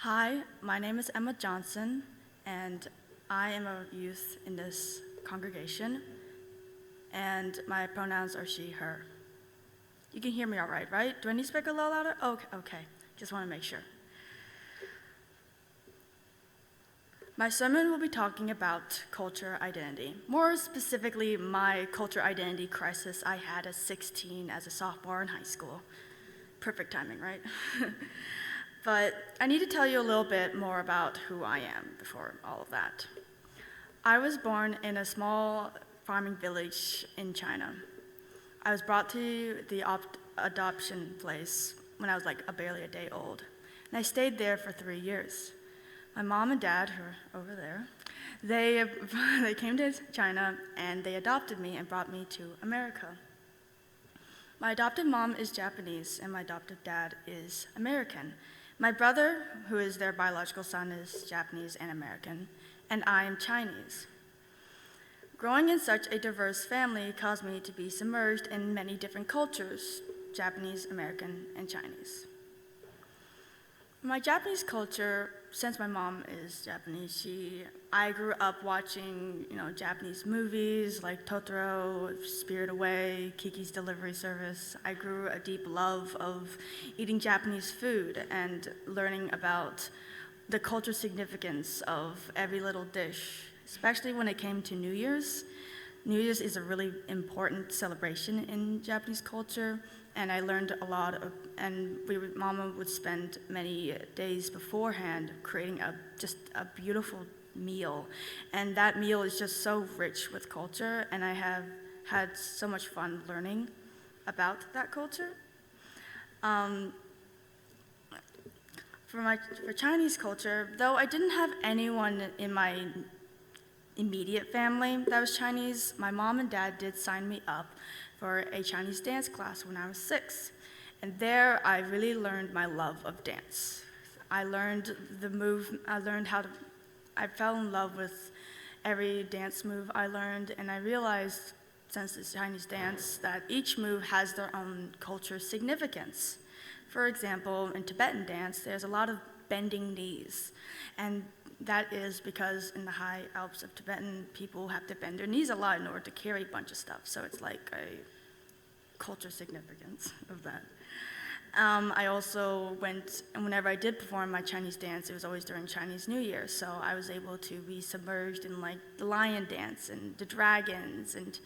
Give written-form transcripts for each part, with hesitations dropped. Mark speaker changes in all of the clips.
Speaker 1: Hi, my name is Emma Johnson, and I am a youth in this congregation, and my pronouns are she, her. You can hear me all right, right? Do I need to speak a little louder? Okay. Just want to make sure. My sermon will be talking about culture identity. More specifically, my culture identity crisis I had at 16 as a sophomore in high school. Perfect timing, right? But I need to tell you a little bit more about who I am before all of that. I was born in a small farming village in China. I was brought to the adoption place when I was barely a day old, and I stayed there for 3 years. My mom and dad, who are over there, they came to China and they adopted me and brought me to America. My adopted mom is Japanese and my adopted dad is American. My brother, who is their biological son, is Japanese and American, and I am Chinese. Growing in such a diverse family caused me to be submerged in many different cultures, Japanese, American, and Chinese. My Japanese culture, since my mom is Japanese, I grew up watching, Japanese movies like Totoro, Spirit Away, Kiki's Delivery Service. I grew a deep love of eating Japanese food and learning about the cultural significance of every little dish, especially when it came to New Year's. New Year's is a really important celebration in Japanese culture, and I learned a lot Mama would spend many days beforehand creating just a beautiful meal, and that meal is just so rich with culture, and I have had so much fun learning about that culture. For Chinese culture, though I didn't have anyone in my immediate family that was Chinese, my mom and dad did sign me up for a Chinese dance class when I was 6. And there I really learned my love of dance. I fell in love with every dance move I learned, and I realized, since it's Chinese dance, that each move has their own cultural significance. For example, in Tibetan dance, there's a lot of bending knees, and that is because in the high Alps of Tibetan, people have to bend their knees a lot in order to carry a bunch of stuff, so it's like a cultural significance of that. I also whenever I did perform my Chinese dance, it was always during Chinese New Year, so I was able to be submerged in the lion dance and the dragons and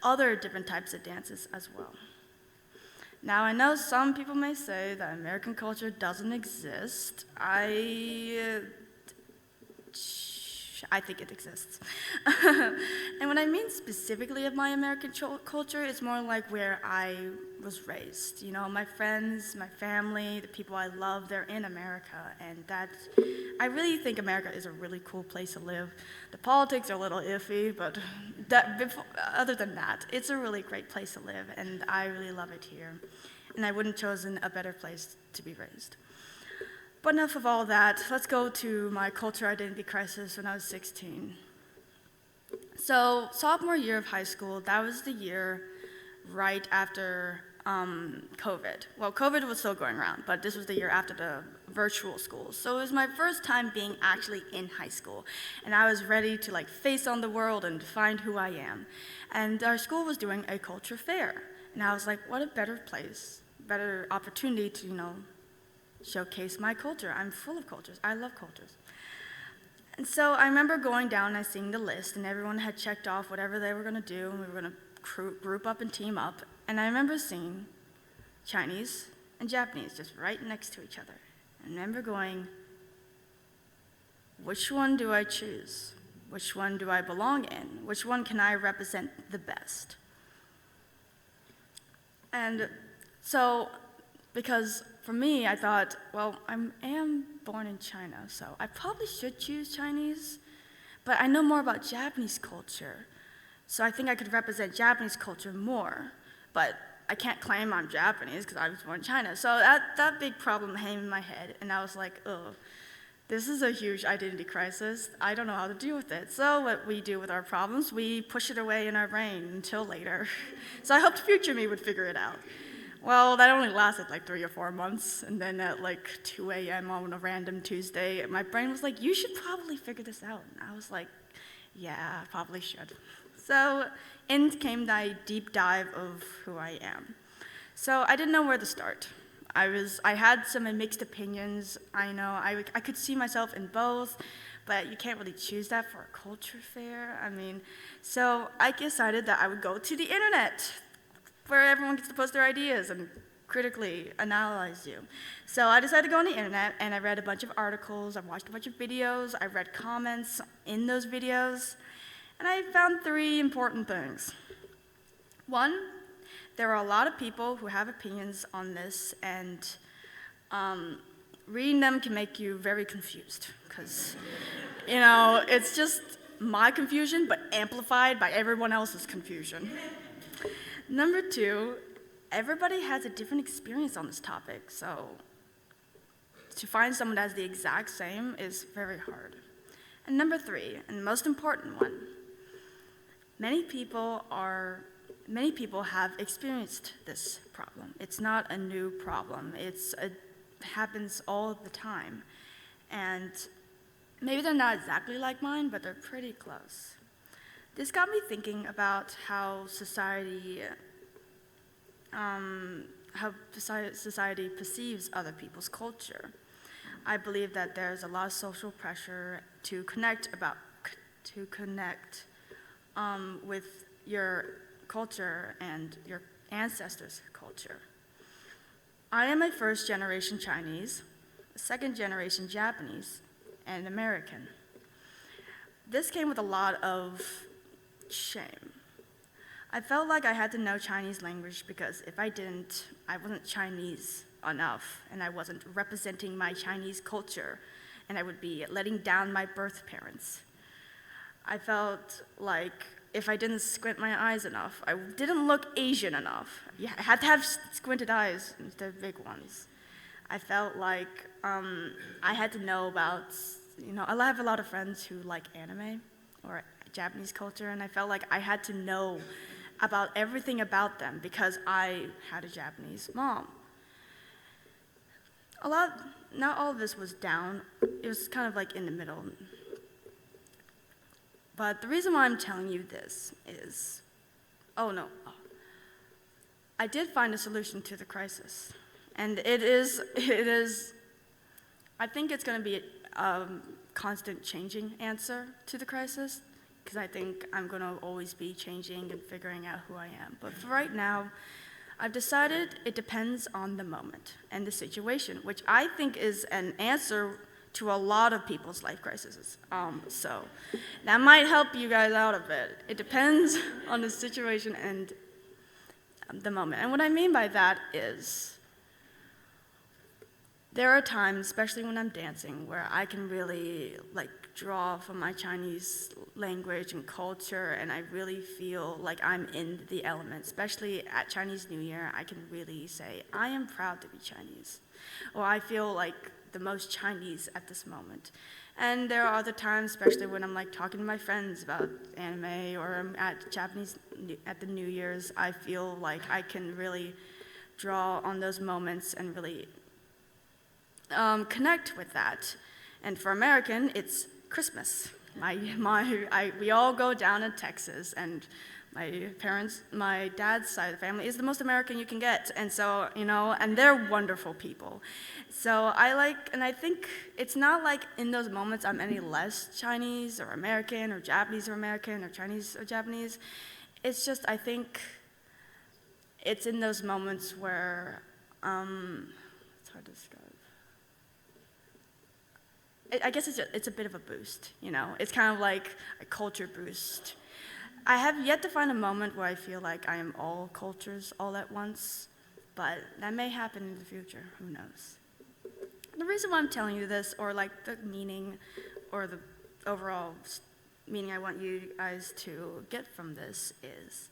Speaker 1: other different types of dances as well. Now, I know some people may say that American culture doesn't exist. I think it exists. And what I mean specifically of my American culture is more like where I was raised. My friends, my family, the people I love, they're in America, and I really think America is a really cool place to live. The politics are a little iffy, but other than that, it's a really great place to live, and I really love it here. And I wouldn't have chosen a better place to be raised. But enough of all that. Let's go to my culture identity crisis when I was 16. So sophomore year of high school, that was the year right after COVID. Well, COVID was still going around, but this was the year after the virtual school. So it was my first time being actually in high school, and I was ready to face on the world and find who I am. And our school was doing a culture fair, and I was like, what a better opportunity to, showcase my culture. I'm full of cultures. I love cultures. And so I remember going down and seeing the list, and everyone had checked off whatever they were going to do, and we were going to group up and team up. And I remember seeing Chinese and Japanese just right next to each other. And I remember going, which one do I choose? Which one do I belong in? Which one can I represent the best? And so, because for me, I thought, well, I am born in China, so I probably should choose Chinese, but I know more about Japanese culture, so I think I could represent Japanese culture more, but I can't claim I'm Japanese because I was born in China. So that big problem came in my head, and I was like, oh, this is a huge identity crisis. I don't know how to deal with it. So what we do with our problems, we push it away in our brain until later. So I hoped future me would figure it out. Well, that only lasted like 3 or 4 months, and then at like 2 a.m. on a random Tuesday, my brain was like, you should probably figure this out. And I was like, yeah, I probably should. So in came the deep dive of who I am. So I didn't know where to start. I had some mixed opinions. I know I could see myself in both, but you can't really choose that for a culture fair. I mean, so I decided that I would go to the internet, where everyone gets to post their ideas and critically analyze you. So I decided to go on the internet, and I read a bunch of articles, I watched a bunch of videos, I read comments in those videos, and I found 3 important things. One, there are a lot of people who have opinions on this, and reading them can make you very confused, because, it's just my confusion, but amplified by everyone else's confusion. Number 2, everybody has a different experience on this topic, so to find someone that has the exact same is very hard. And number 3, and the most important one, many people have experienced this problem. It's not a new problem. It happens all the time. And maybe they're not exactly like mine, but they're pretty close. This got me thinking about how society perceives other people's culture. I believe that there's a lot of social pressure to connect with your culture and your ancestors' culture. I am a first-generation Chinese, a second-generation Japanese, and American. This came with a lot of shame. I felt like I had to know Chinese language because if I didn't, I wasn't Chinese enough, and I wasn't representing my Chinese culture, and I would be letting down my birth parents. I felt like if I didn't squint my eyes enough, I didn't look Asian enough. Yeah, I had to have squinted eyes instead of big ones. I felt like I had to know about, I have a lot of friends who like anime or Japanese culture, and I felt like I had to know about everything about them because I had a Japanese mom. Not all of this was down. It was kind of like in the middle. But the reason why I'm telling you this is, I did find a solution to the crisis. And it is, I think it's gonna be a constant changing answer to the crisis, because I think I'm gonna always be changing and figuring out who I am. But for right now, I've decided it depends on the moment and the situation, which I think is an answer to a lot of people's life crises. So that might help you guys out a bit. It depends on the situation and the moment. And what I mean by that is there are times, especially when I'm dancing, where I can really draw from my Chinese language and culture, and I really feel like I'm in the element. Especially at Chinese New Year, I can really say, I am proud to be Chinese. Or I feel like the most Chinese at this moment. And there are other times, especially when I'm talking to my friends about anime, or I'm at the New Year's, I feel like I can really draw on those moments and really connect with that. And for American, it's Christmas. We all go down to Texas, and my dad's side of the family is the most American you can get, and so, and they're wonderful people. So I think it's not like in those moments I'm any less Chinese or American or Japanese or American or Chinese or Japanese. It's just, I think it's in those moments where, it's hard to describe. I guess it's a bit of a boost, It's kind of like a culture boost. I have yet to find a moment where I feel like I am all cultures all at once, but that may happen in the future, who knows. The reason why I'm telling you this, or the meaning, or the overall meaning I want you guys to get from this is,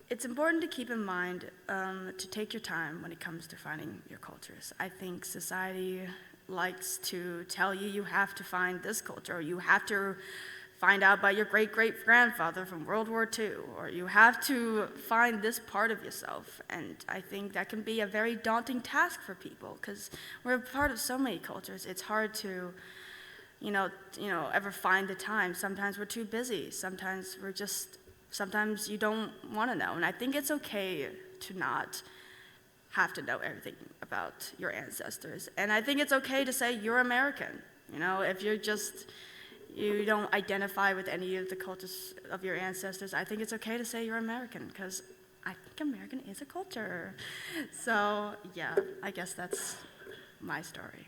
Speaker 1: it's important to keep in mind to take your time when it comes to finding your cultures. I think society likes to tell you have to find this culture, or you have to find out about your great-great-grandfather from World War II, or you have to find this part of yourself. And I think that can be a very daunting task for people, because we're a part of so many cultures. It's hard to, ever find the time. Sometimes we're too busy. Sometimes you don't want to know. And I think it's okay to not have to know everything about your ancestors. And I think it's okay to say you're American. If you don't identify with any of the cultures of your ancestors, I think it's okay to say you're American, because I think American is a culture. So yeah, I guess that's my story.